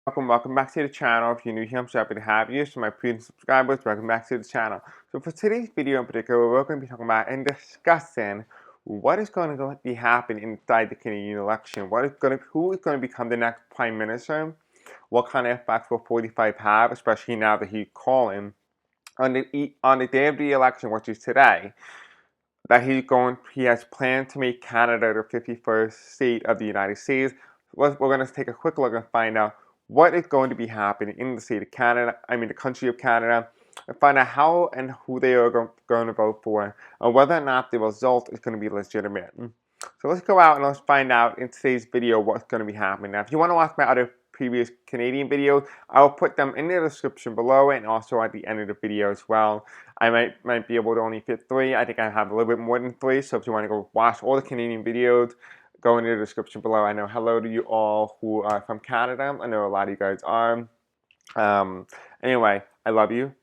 Welcome back to the channel. If you're new here, I'm so happy to have you. So my previous subscribers, welcome back to the channel. So for today's video in particular, we're going to be talking about and discussing what is going to be happening inside the Canadian election. Who is going to become the next Prime Minister? What kind of effects will 45 have, especially now that he's calling on the day of the election, which is today, that he has planned to make Canada the 51st state of the United States. We're going to take a quick look and find out what is going to be happening in the state of Canada, the country of Canada, and find out how and who they are going to vote for, and whether or not the result is going to be legitimate. So let's go out and let's find out in today's video what's going to be happening. Now, if you want to watch my other previous Canadian videos, I will put them in the description below and also at the end of the video as well. I might be able to only fit 3. I think I have a little bit more than 3, so if you want to go watch all the Canadian videos, go in the description below. I know hello to you all who are from Canada. I know a lot of you guys are. Anyway, I love you.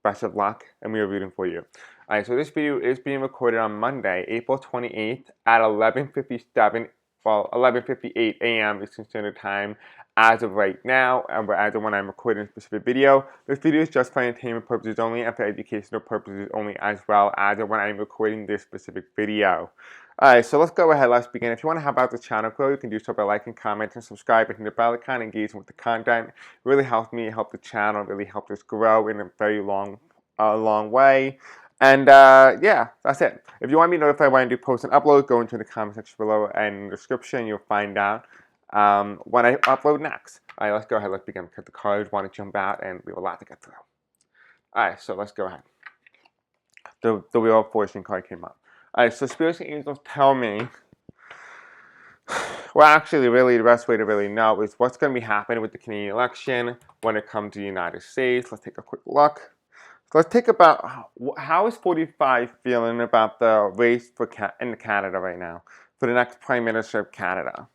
Best of luck, and we are rooting for you. Alright, so this video is being recorded on Monday, April 28th at 11:58 a.m. Eastern Standard Time as of right now, and as of when I'm recording a specific video. This video is just for entertainment purposes only and for educational purposes only, as well as of when I'm recording this specific video. Alright, so let's go ahead, let's begin. If you want to help out the channel grow, you can do so by liking, commenting, subscribing, hitting the bell icon, engaging with the content. It really helps me, help the channel, really helps us grow in a very long way. And yeah, that's it. If you want to be notified when I do post and upload, go into the comment section below and in the description. You'll find out when I upload next. All right, let's go ahead. Let's begin because the cards want to jump out and we have a lot to get through. All right, so let's go ahead. The Wheel of Fortune card came up. All right, so Spirits and Angels tell me, well, actually, really, the best way to really know is what's going to be happening with the Canadian election when it comes to the United States. Let's take a quick look. So let's take about how is 45 feeling about the race in Canada right now for the next Prime Minister of Canada.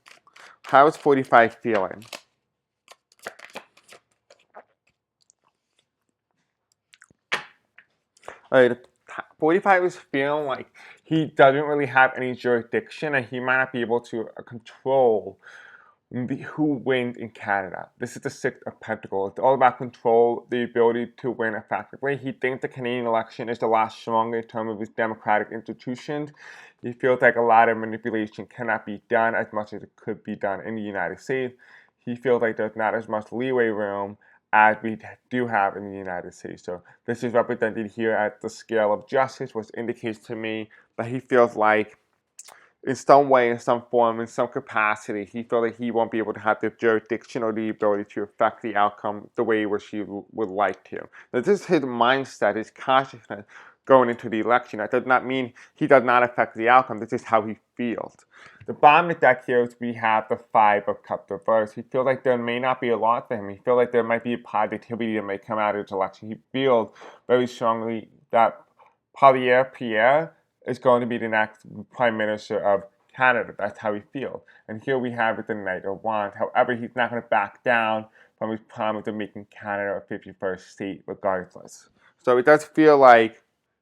How is 45 feeling? All right, 45 is feeling like he doesn't really have any jurisdiction and he might not be able to control who wins in Canada. This is the Six of Pentacles. It's all about control, the ability to win effectively. He thinks the Canadian election is the last stronger in terms of his democratic institutions. He feels like a lot of manipulation cannot be done as much as it could be done in the United States. He feels like there's not as much leeway room as we do have in the United States. So this is represented here at the scale of justice, which indicates to me that he feels like in some way, in some form, in some capacity, he feels like he won't be able to have the jurisdiction or the ability to affect the outcome the way which he would like to. Now, this is his mindset, his consciousness going into the election. That does not mean he does not affect the outcome. This is how he feels. The bottom of the deck here is we have the Five of Cups reversed. He feels like there may not be a lot for him. He feels like there might be a positivity that may come out of this election. He feels very strongly that Pierre is going to be the next Prime Minister of Canada. That's how he feels. And here we have the Knight of Wands. However, he's not going to back down from his promise of making Canada a 51st state regardless. So it does feel like,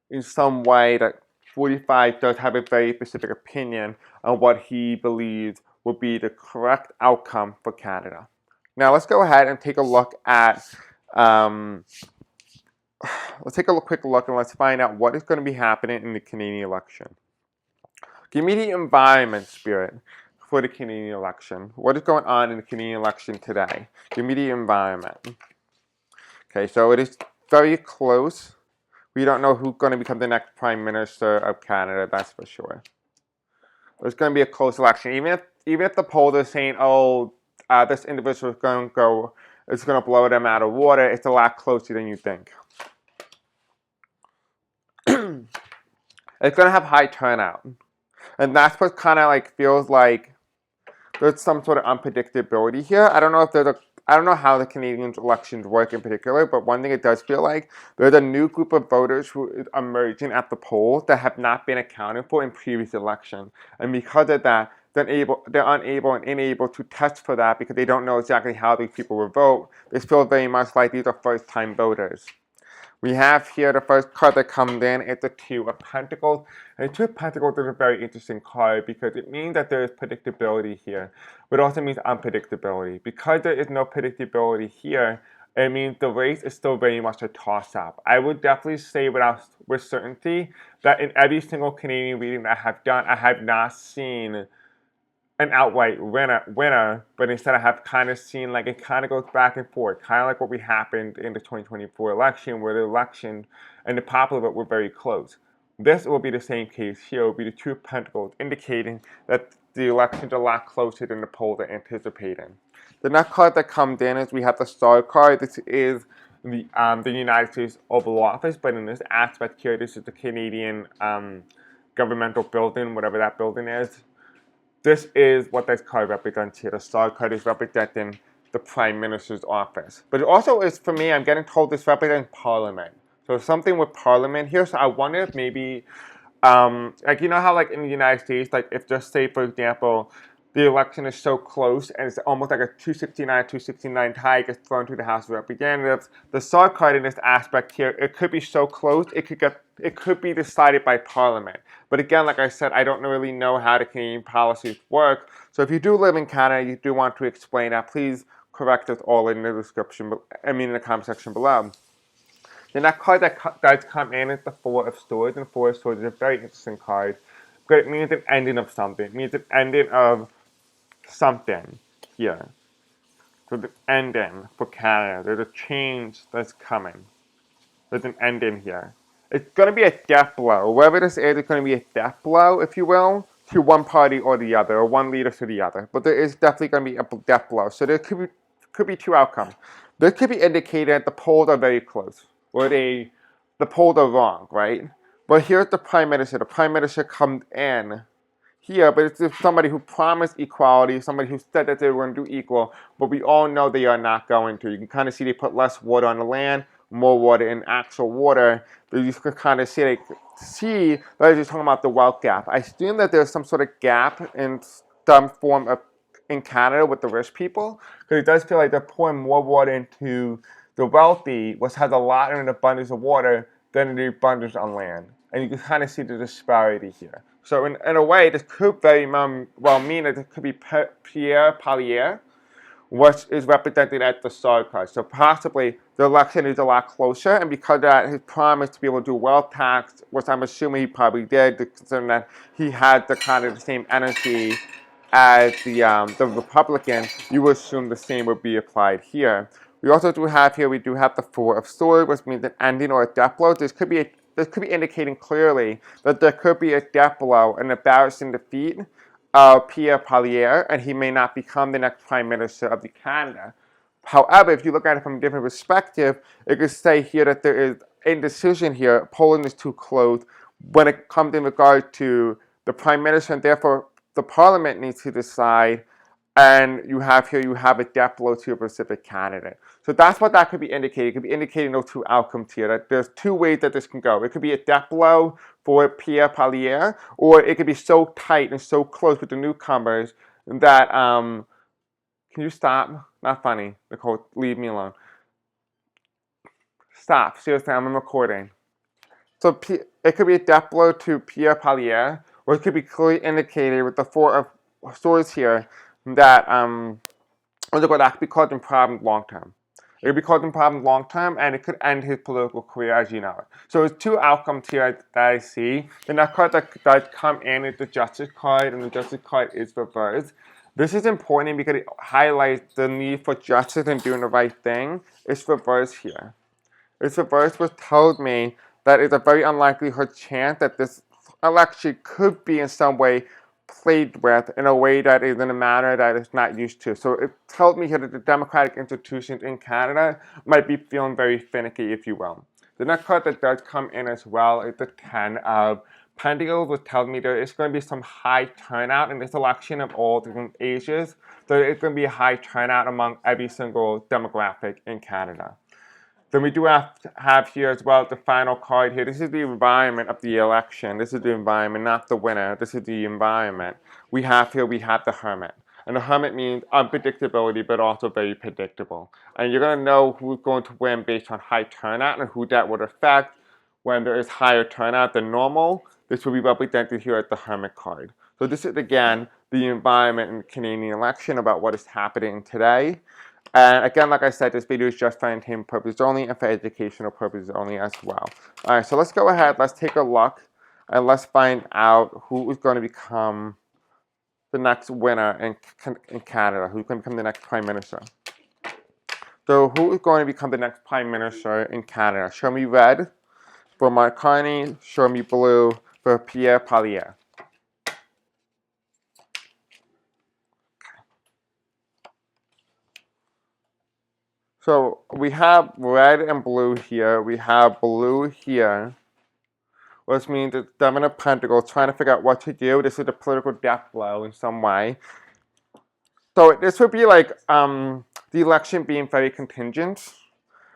in some way, that 45 does have a very specific opinion on what he believes would be the correct outcome for Canada. Now let's go ahead and take a look at let's take a quick look and let's find out what is going to be happening in the Canadian election. Give me the environment, Spirit, for the Canadian election. What is going on in the Canadian election today? Give me the environment. Okay, so it is very close. We don't know who's going to become the next Prime Minister of Canada, that's for sure. It's going to be a close election. Even if the polls are saying, oh, this individual is going to blow them out of water, it's a lot closer than you think. It's going to have high turnout. And that's what kind of like feels like there's some sort of unpredictability here. I don't know how the Canadian elections work in particular, but one thing it does feel like there's a new group of voters who is emerging at the polls that have not been accounted for in previous elections. And because of that, they're unable and unable to test for that because they don't know exactly how these people will vote. This feels very much like these are first-time voters. We have here the first card that comes in. It's the Two of Pentacles. And the Two of Pentacles is a very interesting card because it means that there is predictability here, but it also means unpredictability. Because there is no predictability here, it means the race is still very much a toss-up. I would definitely say with certainty that in every single Canadian reading that I have done, I have not seen an outright winner, but instead I have kind of seen like it kind of goes back and forth, kind of like what we happened in the 2024 election, where the election and the popular vote were very close. This will be the same case here. It will be the Two of Pentacles, indicating that the election's a lot closer than the polls are anticipating. The next card that comes in is we have the Star card. This is the United States Oval Office, but in this aspect here, this is the Canadian governmental building, whatever that building is. This is what this card represents here. The Star card is representing the Prime Minister's office. But it also is, for me, I'm getting told this represents Parliament. So something with Parliament here. So I wonder if maybe, like, you know how, like, in the United States, like, if just say, for example, the election is so close and it's almost like a 269 tie gets thrown to the House of Representatives. The Star card in this aspect here, it could be so close, it could be decided by Parliament. But again, like I said, I don't really know how the Canadian policies work. So if you do live in Canada, you do want to explain that, please correct us all in the description, in the comment section below. The next card that does come in is the Four of Swords, and the Four of Swords is a very interesting card. But it means an ending of something. It means an ending of something here. So the ending for Canada. There's a change that's coming. There's an ending here. It's going to be a death blow. Wherever this is, it's going to be a death blow, if you will, to one party or the other, or one leader to the other. But there is definitely going to be a death blow. So there could be two outcomes. This could be indicated that the polls are very close, or the polls are wrong, right? But here's the Prime Minister. The Prime Minister comes in here, but it's somebody who promised equality, somebody who said that they were going to do equal, but we all know they are not going to. You can kind of see they put less water on the land, more water in actual water, but you can kind of see that they're just talking about the wealth gap. I assume that there's some sort of gap in some form of in Canada with the rich people, because it does feel like they're pouring more water into the wealthy, which has a lot in an abundance of water, than the abundance on land. And you can kind of see the disparity here. So in a way, this could very well mean that it could be Pierre Poilievre, which is represented at the Star card. So possibly the election is a lot closer, and because of that, his promise to be able to do wealth tax, which I'm assuming he probably did, considering that he had the kind of the same energy as the Republican, you would assume the same would be applied here. We also do have the Four of Swords, which means an ending or a death blow. This could be indicating clearly that there could be a death blow, an embarrassing defeat of Pierre Poilievre, and he may not become the next Prime Minister of Canada. However, if you look at it from a different perspective, it could say here that there is indecision here. Poland is too close when it comes in regard to the Prime Minister, and therefore the Parliament needs to decide. And you have a death blow to a specific candidate. So that's what that could be indicating. It could be indicating those two outcomes here. That there's two ways that this can go. It could be a death blow for Pierre Poilievre, or it could be so tight and so close with the newcomers that can you stop? Not funny, Nicole. Leave me alone. Stop. Seriously, I'm recording. So it could be a death blow to Pierre Poilievre, or it could be clearly indicated with the Four of Swords here that that could be causing problems long term. It could be causing problems long term, and it could end his political career as you know it. So there's two outcomes here that I see. The next card that does come in is the Justice card, and the Justice card is reversed. This is important because it highlights the need for justice and doing the right thing. It's reversed here. It's reversed, which tells me that it's a very unlikely chance that this election could be in some way played with in a way that is in a manner that it's not used to. So it tells me here that the democratic institutions in Canada might be feeling very finicky, if you will. The next card that does come in as well is the Ten of Pentacles, which tells me there is going to be some high turnout in this election of all different ages. So it's going to be a high turnout among every single demographic in Canada. Then we do have here as well the final card here. This is the environment of the election. This is the environment, not the winner. This is the environment. We have the Hermit. And the Hermit means unpredictability, but also very predictable. And you're going to know who's going to win based on high turnout and who that would affect when there is higher turnout than normal. This will be represented here at the Hermit card. So this is, again, the environment in the Canadian election about what is happening today. And again, like I said, this video is just for entertainment purposes only and for educational purposes only as well. All right, so let's go ahead. Let's take a look and let's find out who is going to become the next winner in Canada, who's going to become the next Prime Minister. So who is going to become the next Prime Minister in Canada? Show me red for Mark Carney. Show me blue for Pierre Poilievre. So we have red and blue here. We have blue here, which means it's Seven of Pentacles trying to figure out what to do. This is a political death blow in some way. So this would be like the election being very contingent.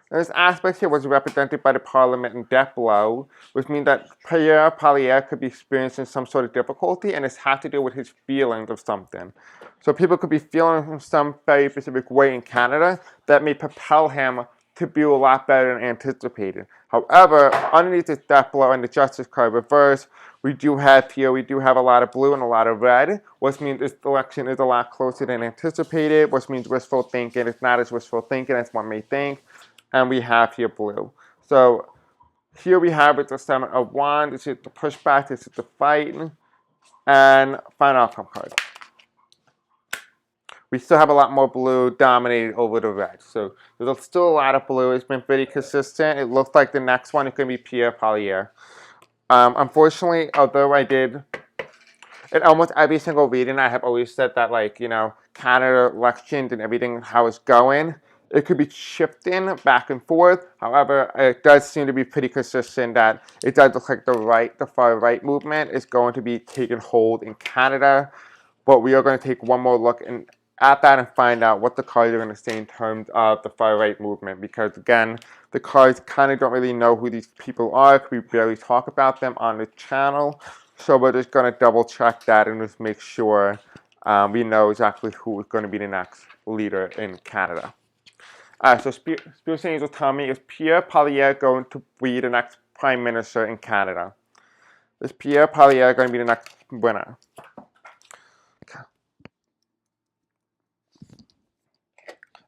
This aspect here was represented by the Parliament and death blow, which means that Pierre Poilievre could be experiencing some sort of difficulty, and this has to do with his feelings of something. So people could be feeling some very specific way in Canada that may propel him to do a lot better than anticipated. However, underneath this death blow and the Justice card reverse, we do have a lot of blue and a lot of red, which means this election is a lot closer than anticipated, which means wishful thinking is not as wishful thinking as one may think. And we have here blue. So here we have it, the Seven of Wands. This is the pushback, this is the fight, and final outcome card. We still have a lot more blue dominated over the red. So there's still a lot of blue. It's been pretty consistent. It looks like the next one is going to be Pierre Poilievre. Unfortunately, although I did, in almost every single reading, I have always said that, like, you know, Canada elections and everything, how it's going, it could be shifting back and forth. However, it does seem to be pretty consistent that it does look like the far right movement is going to be taking hold in Canada. But we are going to take one more look at that and find out what the cards are going to say in terms of the far right movement. Because again, the cards kind of don't really know who these people are, because we barely talk about them on the channel. So we're just going to double check that and just make sure we know exactly who is going to be the next leader in Canada. So Spirit Angels tell me, is Pierre Poilievre going to be the next Prime Minister in Canada? Is Pierre Poilievre going to be the next winner?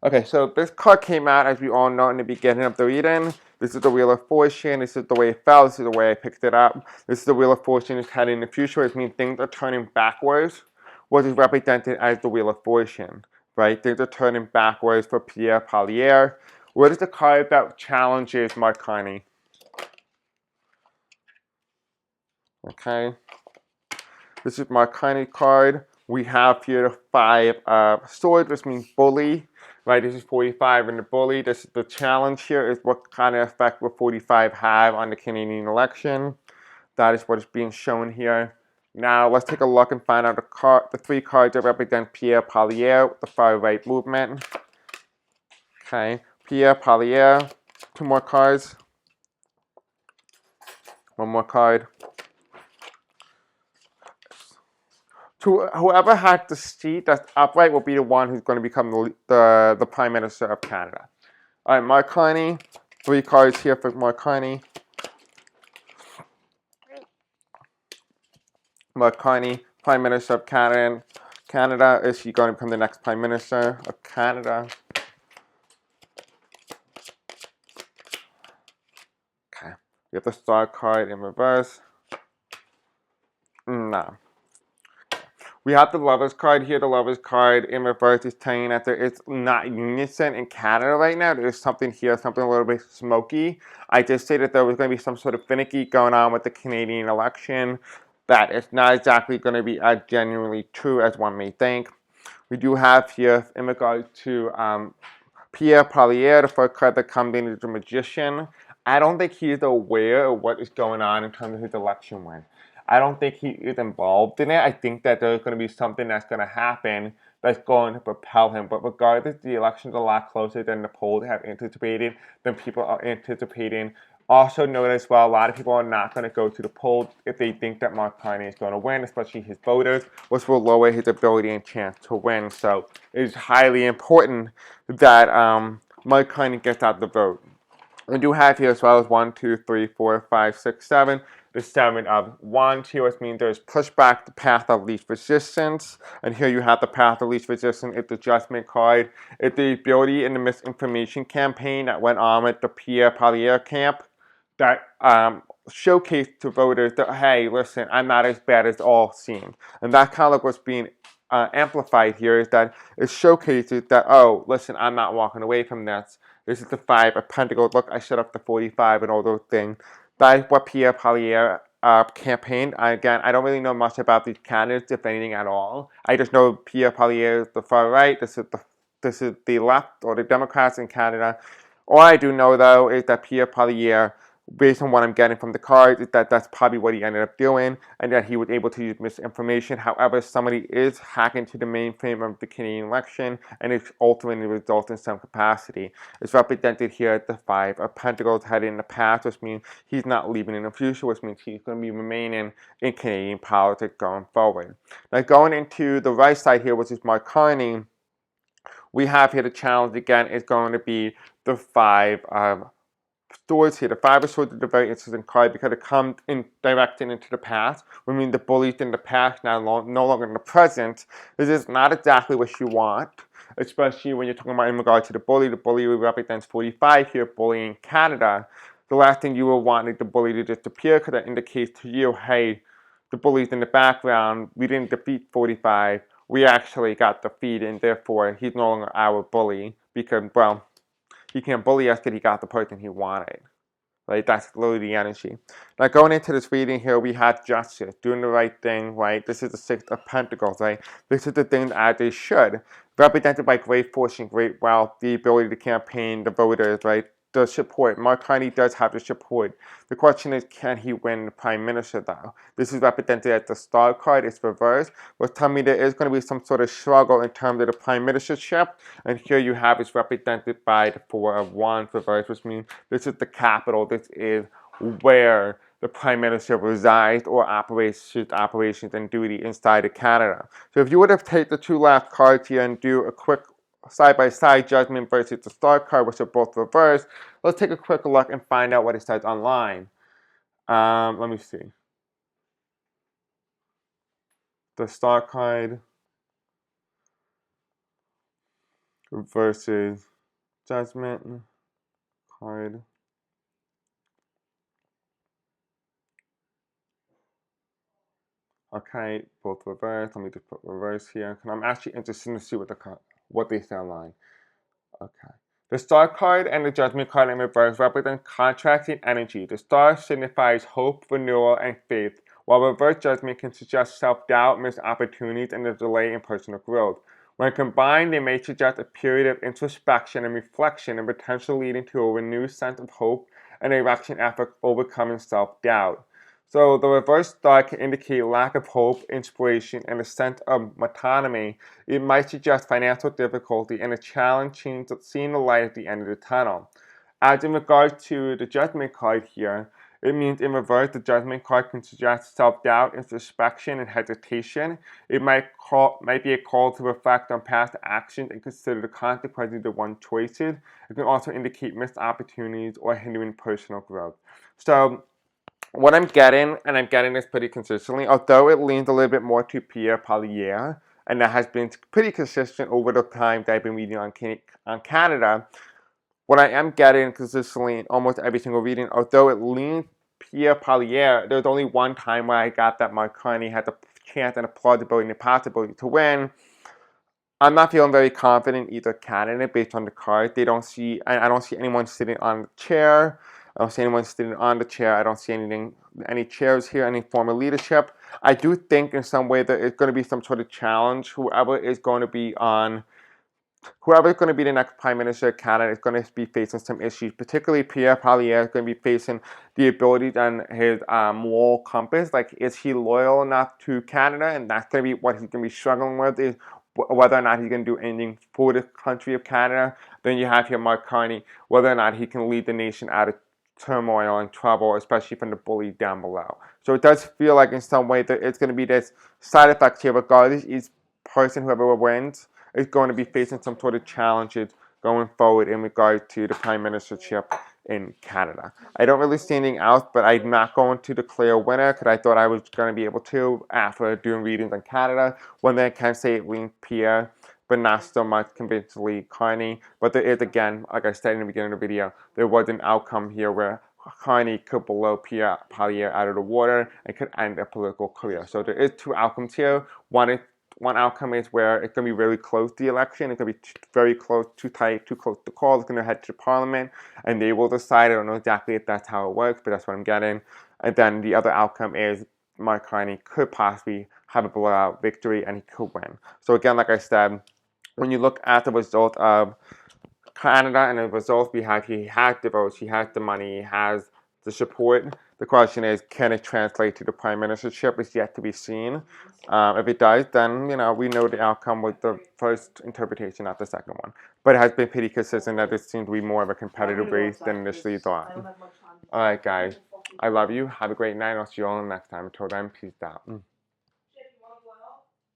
Okay, so this card came out, as we all know, in the beginning of the reading. This is the Wheel of Fortune. This is the way it fell. This is the way I picked it up. This is the Wheel of Fortune is heading in the future. It means things are turning backwards, what is represented as the Wheel of Fortune. Right? Things are turning backwards for Pierre Poilievre. What is the card that challenges Mark Carney? Okay. This is Mark Carney card. We have here the Five of Swords, which means bully. Right, this is 45 in the bully. This is the challenge here, is what kind of effect will 45 have on the Canadian election. That is what is being shown here. Now, let's take a look and find out the three cards that represent Pierre Poilievre, the far right movement. Okay, Pierre Poilievre. Two more cards. One more card. Whoever had the seat that's upright will be the one who's going to become the Prime Minister of Canada. All right, Mark Carney. Three cards here for Mark Carney. Mark Carney, Prime Minister of Canada. Is he going to become the next Prime Minister of Canada? Okay. We have the Star card in reverse. No. We have the Lovers card here. The Lovers card in reverse is telling that there is not unison in Canada right now. There's something here, something a little bit smoky. I just say that there was going to be some sort of finicky going on with the Canadian election. That is not exactly going to be as genuinely true as one may think. We do have here, in regard to Pierre Poilievre, the first card that comes in is the Magician. I don't think he is aware of what is going on in terms of his election win. I don't think he is involved in it. I think that there's going to be something that's going to happen that's going to propel him. But regardless, the election's a lot closer than the polls have anticipated, than people are anticipating. Also note as well, a lot of people are not going to go to the polls if they think that Mark Carney is going to win, especially his voters, which will lower his ability and chance to win. So it is highly important that Mark Carney gets out the vote. We do have here as well as 1, 2, 3, 4, 5, 6, 7. The 7 of wands here, which means there's pushback, the path of least resistance. And here you have the path of least resistance. It's the judgment card. It's the ability in the misinformation campaign that went on with the Pierre Poilievre camp that showcased to voters that, hey, listen, I'm not as bad as all seem. And that kind of like what's being amplified here is that it showcases that, oh, listen, I'm not walking away from this. This is the 5 of Pentacles. Look, I set up the 45 and all those things. That is what Pierre Poilievre campaigned. Again, I don't really know much about these candidates, if anything at all. I just know Pierre Poilievre is the far right. This is the left or the Democrats in Canada. All I do know though is that Pierre Poilievre, based on what I'm getting from the cards, is that that's probably what he ended up doing, and that he was able to use misinformation. However, somebody is hacking to the mainframe of the Canadian election, and it ultimately results in some capacity. It's represented here at the 5 of Pentacles headed in the past, which means he's not leaving in the future, which means he's going to be remaining in Canadian politics going forward. Now, going into the right side here, which is Mark Carney, we have here the challenge again is going to be the 5 of Swords here. The 5 of Swords is a very interesting card because it comes in directing into the past. We mean the bullies in the past now no longer in the present. This is not exactly what you want, especially when you're talking about in regard to the bully. The bully represents 45 here, bullying Canada. The last thing you will want is the bully to disappear because that indicates to you, hey, the bully's in the background. We didn't defeat 45. We actually got defeated, and therefore he's no longer our bully because, well, he can't bully us because he got the person he wanted. Right? That's literally the energy. Now, going into this reading here, we have justice, doing the right thing, right? This is the 6 of Pentacles, right? This is the thing as they should. Represented by great fortune, great wealth, the ability to campaign, the voters, right? The support. Mark Carney does have the support. The question is, can he win the Prime Minister, though? This is represented as the Star card. It's reversed, which tells me there is going to be some sort of struggle in terms of the Prime Ministership. And here you have it's represented by the 4 of Wands reversed, which means this is the capital. This is where the Prime Minister resides or operates his operations and duty inside of Canada. So if you would have taken the 2 last cards here and do a quick side-by-side judgment versus the Star card, which are both reversed, let's take a quick look and find out what it says online. Let me see. The Star card versus Judgment card. Okay, both reverse. Let me just put reverse here. Because I'm actually interested to see what they say online. Okay. The Star card and the Judgment card in reverse represent contrasting energy. The Star signifies hope, renewal, and faith, while reverse Judgment can suggest self-doubt, missed opportunities, and a delay in personal growth. When combined, they may suggest a period of introspection and reflection and potentially leading to a renewed sense of hope and direction after overcoming self-doubt. So the reverse star can indicate lack of hope, inspiration, and a sense of metonymy. It might suggest financial difficulty and a challenge seeing the light at the end of the tunnel. As in regards to the Judgment card here, it means in reverse, the Judgment card can suggest self-doubt, introspection, and hesitation. It might be a call to reflect on past actions and consider the consequences of one's choices. It can also indicate missed opportunities or hindering personal growth. So what I'm getting, and I'm getting this pretty consistently, although it leans a little bit more to Pierre Poilievre, and that has been pretty consistent over the time that I've been reading on Canada, what I am getting consistently in almost every single reading, although it leans Pierre Poilievre, there's only one time where I got that Mark Carney had the chance and the plausibility and the possibility to win. I'm not feeling very confident in either candidate based on the cards. I don't see anyone sitting on the chair. I don't see anyone sitting on the chair. I don't see any chairs here, any form of leadership. I do think in some way that it's going to be some sort of challenge. Whoever is going to be the next Prime Minister of Canada is going to be facing some issues. Particularly Pierre Poilievre is going to be facing the ability on his moral compass. Like, is he loyal enough to Canada? And that's going to be what he's going to be struggling with, is whether or not he's going to do anything for the country of Canada. Then you have here Mark Carney, whether or not he can lead the nation out of turmoil and trouble, especially from the bully down below. So it does feel like in some way that it's going to be this side effect here, regardless, each person, whoever wins, is going to be facing some sort of challenges going forward in regard to the prime ministership in Canada. I don't really see anything else, but I'm not going to declare a winner because I thought I was going to be able to after doing readings on Canada. One thing I can say it leans Pierre, but not so much convincingly Carney. But there is, again, like I said in the beginning of the video, there was an outcome here where Carney could blow Pierre Poilievre out of the water and could end a political career. So there is two outcomes here. One outcome is where it's going to be really close to the election. It's going to be very close, too tight, too close to call. It's going to head to Parliament, and they will decide. I don't know exactly if that's how it works, but that's what I'm getting. And then the other outcome is Mark Carney could possibly have a blowout victory, and he could win. So again, like I said, when you look at the result of Canada and the results we have, he has the votes, he has the money, he has the support. The question is, can it translate to the prime ministership? It's yet to be seen. If it does, then we know the outcome with the first interpretation, not the second one. But it has been pretty consistent that this seems to be more of a competitive race than initially thought. All right, guys. I love you. Have a great night. I'll see you all next time. Until then, peace out.